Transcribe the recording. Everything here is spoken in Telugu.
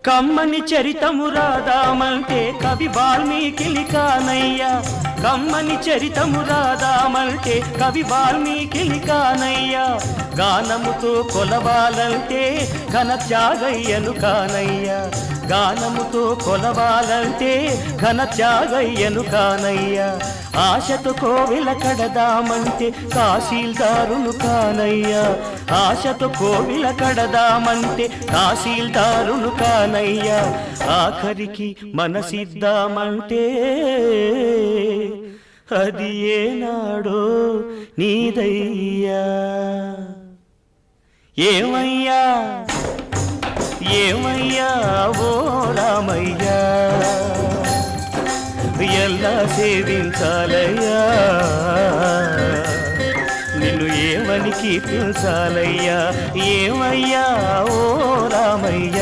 కమ్మని చరితము రాదామంటే కవి వాల్మీకి కానయ్యా, కమ్మని చరితము రాదామంటే కవి వాల్మీకి కానయ్యా, గానముతో కొలవాలంటే ఘన త్యాగయ్యను కానయ్యా, గానముతో కొలవాలంటే ఘన త్యాగయ్యను కానయ్యా, ఆశతో కోవెల కడదామంటే తహసీల్దారును కానయ్యా, ఆశతో కోవెల కడదామంటే తహసీల్దారును కానయ్యా, ఆఖరికి మనసిద్దామంటే అది ఏనాడో నీదయ్యా. ఏమయ్యా ఏమయ్యా ఓ రామయ్యా, ఎలా సేవించాలయ్యా, నిన్ను ఏమని కీర్తించాలయ్యా, ఏమయ్యా ఓ రామయ్యా.